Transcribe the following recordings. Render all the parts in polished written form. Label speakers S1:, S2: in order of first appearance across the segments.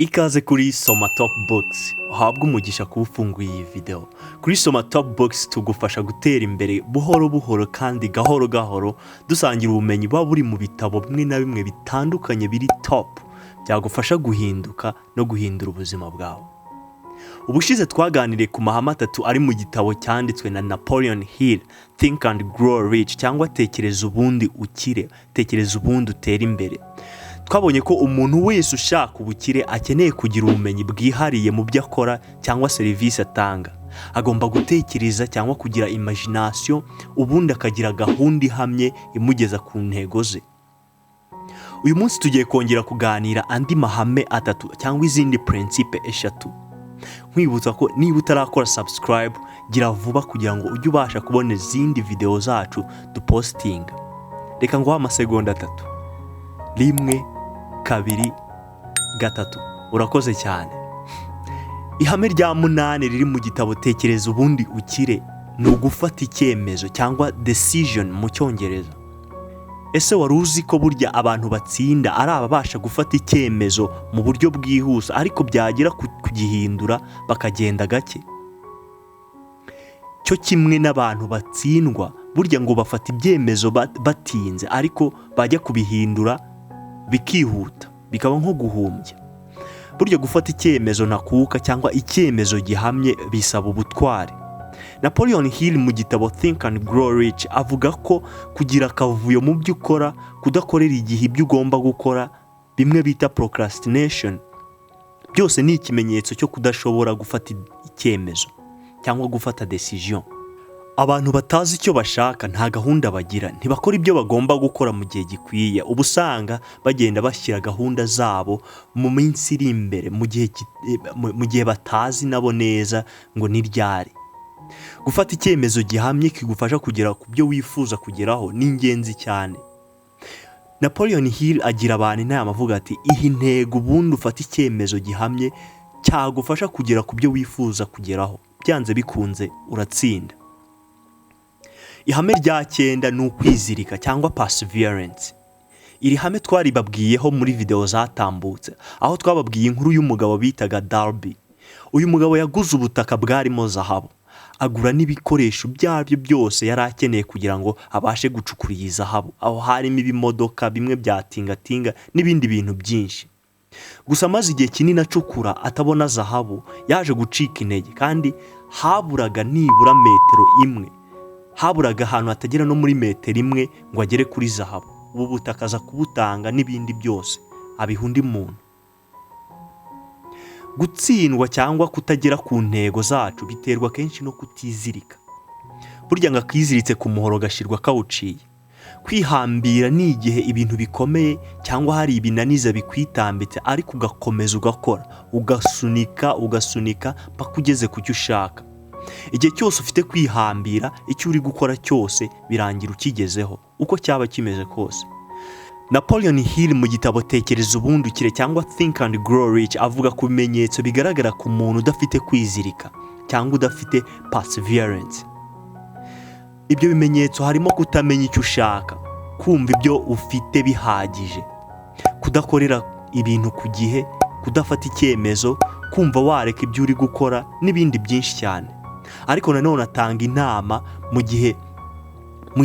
S1: Ikaze kuri Soma Top Books, uhabwa umugisha kuba ufunguye iyi video. Kuri Soma Top Books tugufasha gutera imbere buhoro buhoro kandi gahoro gahoro, dusangira ubumenyi buba buri mu bitabo bimwe na bimwe bitandukanye biri top, byagufasha guhinduka no guhindura ubuzima bwawe. Ubushize twaganiriye ku mahame 3 ari mu gitabo cyanditswe na Napoleon Hill, Think and Grow Rich, cyangwa Tekereza ubundi ukire, Tekereza ubundi utere imbere. Twabonye ko umuntu wese ushaka ubukire akeneye kugira ubumenyi bwihariye mu byo akora cyangwa serivisi atanga. Agomba gutekereza cyangwa kugira imagination, ubundi akagira gahunda ihamye imugeza ku ntego ze. Uyu munsi tugiye kongera kuganira andi mahame 3 cyangwa izindi principe 3. Nkwibutsa ko niba utarakora subscribe, gira vuba kugira ngo ujye ubasha kubona izindi video zacu dupostinga. Reka nguha amasegonda 3. 1, 2, 3. Urakoze cyane. Ihame rya 8 riri mu gitabo Tekereza ubundi ukire ni ugufata icyemezo cyangwa decision mu Cyongereza. Ese wari uzi ko burya abantu batsinda ari ababasha gufata icyemezo mu buryo bwihuse ariko byagera kugihindura bakagenda gake? Cyo kimwe n'abantu batsindwa burya ngo bafata ibyemezo batinze ariko bajya kubihindura bikihuta, bikaba nko guhumbya. Burya gufata icyemezo nakuka cyangwa icyemezo gihamye bisaba ubutwari. Napoleon Hill mu gitabo Think and Grow Rich avuga ko kugira akavuyo mu byo ukora, kudakorera igihe ibyo ugomba gukora, bimwe bita procrastination, byose ni ikimenyetso cyo kudashobora gufata icyemezo cyangwa gufata decision. Abantu batazi icyo bashaka nta gahunda bagira, ntibakora ibyo bagomba gukora mu gihe gikwiye. Ubusanga bagenda bashyira gahunda zabo mu minsi iri imbere mu gihe batazi nabo neza ngo ni ryari. Gufata icyemezo gihamye kigufasha kugera ku byo wifuza kugeraho ni ingenzi cyane. Napoleon Hill agira abantu inama avuga ati ihi ntego ubundi ufata icyemezo gihamye cyagufasha kugera ku byo wifuza kugeraho, byanze bikunze uratsinda. Ihame rya 9 ni ukwizirika cyangwa perseverance. Iri hame twaribabwiyeho muri video zatambutse, aho twababwiye inkuru y'umugabo bitaga Gandhi. Uyu mugabo yaguze ubutaka bwarimo zahabu, agura n'ibikoresho byabyo byose yari akeneye kugira ngo abashe gucukura iyi zahabu. Aho harimo ibimodoka bimwe bya tingatinga n'ibindi bintu byinshi. Gusa maze igihe kinini acukura atabona zahabu, yaje gucika intege kandi haburaga nibura metero 1. Haburaga ahantu hatagera no muri metero 1 ngo agere kuri zahabu. Ubu butaka aza kubutanga n'ibindi byose abiha undi muntu. Gutsindwa cyangwa kutagera ku ntego zacu biterwa kenshi no kutizirika. Burya ngo akiziritse ku muhoro gashirwa kawuciye. Kwihambira ni igihe ibintu bikomeye cyangwa hari ibinaniza bikwitambitse ariko ugakomeza ugakora, ugasunika paka ugeze ku cyo ushaka. Igihe cyose ufite kwihambira, icyo uri gukora cyose birangira ukigezeho uko cyaba kimeze kose. Napoleon Hill mu gitabo Tekereza ubundi ukire cyangwa Think and Grow Rich avuga ku bimenyetso bigaragara ku muntu udafite kwizirika cyangwa udafite perseverance. Ibyo bimenyetso harimo kutamenya icyo ushaka, kumva ibyo ufite bihagije, kudakorera ibintu ku gihe, kudafata icyemezo, kumva wareka ibyo uri gukora n'ibindi byinshi cyane. Ariko nanone atanga inama mu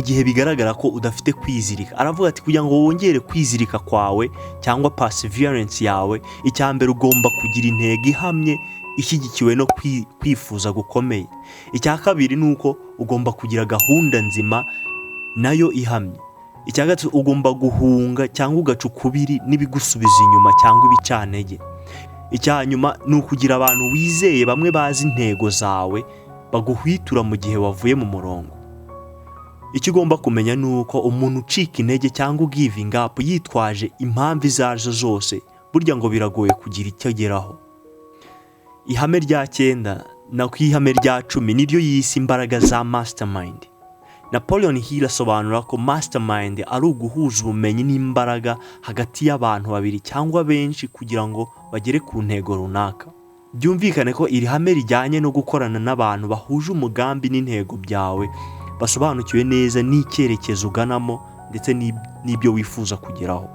S1: gihe bigaragara ko udafite kwizirika. Aravuga ati kugira ngo wongere kwizirika kwawe cyangwa perseverance yawe, icyambere ugomba kugira intego ihamye ishyigikiwe no kwifuza gukomeye. Icya kabiri nuko ugomba kugira gahunda nzima nayo ihamye. Icya gatatu ugomba guhunga cyangwa ugacukubiri n'ibigusubiza inyuma cyangwa ibicantege. Icya nyuma ni ukugira abantu wizeye bamwe bazi intego zawe baguhwitura mu gihe wavuye mu murongo. Icyo ugomba kumenya nuko umuntu ucika intege cyangwa giving up yitwaje impamvu izazo zose, burya ngo biragoye kugira icyo ageraho. Ihame rya 9 na kwihame rya 10 niryo yise imbaraga za mastermind. Napoleon Hill asobanura ko mastermind ari uguhuza ubumenyi n'imbaraga hagati y'abantu babiri cyangwa benshi kugira ngo bagere ku ntego runaka. Byumvikane ko iri hame rijyanye no gukorana n'abantu bahuje umugambi n'intego byawe, basobanukiwe neza n'icyerekezo uganamo ndetse n'ibyo wifuza kugeraho.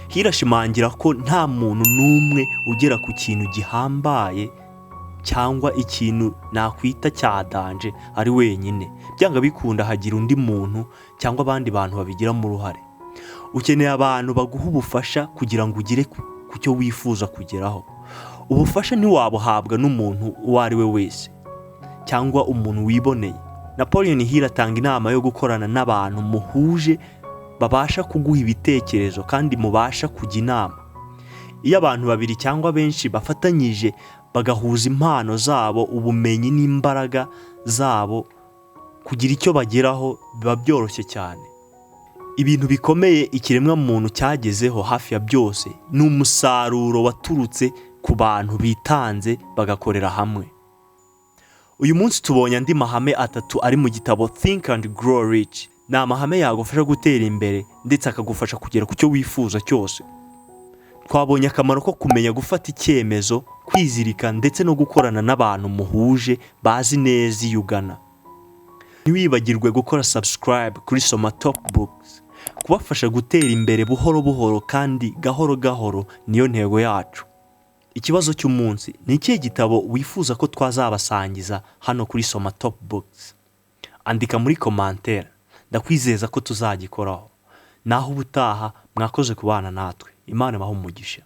S1: hirashimangira ko nta muntu n'umwe ugera ku kintu gihambaye cyangwa ikintu nakwita cyadanje ari wenyine. Byanga bikunda hagira undi muntu cyangwa abandi bantu babigiramo uruhare. Ukeneye abantu baguha ubufasha kugira ngo ugere ku cyo wifuza kugeraho. Ubufasha ntiwabuhabwa n'umuntu uwo ari we wese cyangwa umuntu wiboneye. Napoleon Hill atanga inama yo gukorana n'abantu muhuje babasha kuguha ibitekerezo kandi mubasha kujya inama. Iyo abantu babiri cyangwa benshi bafatanyije bagahuza impano zabo, ubumenyi n'imbaraga zabo kugira icyo bageraho, biba byoroshye cyane. Ibintu bikomeye ikiremwa muntu cyagezeho hafi ya byose ni umusaruro waturutse ku bantu bitanze bagakorera hamwe. Uyu munsi tubonye andi mahame atatu ari mu gitabo Think and Grow Rich. Ni amahame yagufasha gutera imbere ndetse akagufasha kugera ku cyo wifuza cyose. Twabonye akamaro ko kumenya gufata icyemezo, kwizirika ndetse no gukorana n'abantu muhuje bazi neza iyo ugana. Ntiwibagirwe gukora subscribe kuri Soma Top Books. Kubafasha gutera imbere buhoro buhoro kandi gahoro gahoro niyo ntego yacu. Ikibazo cy'umunsi ni ikihe gitabo wifuza ko twazabasangiza hano kuri Soma Top Books? Andika muri commentaire. Ndakwizeza ko tuzagikoraho. Naho ubutaha, mwakoze kubana natwe. Imana ibahe umugisha.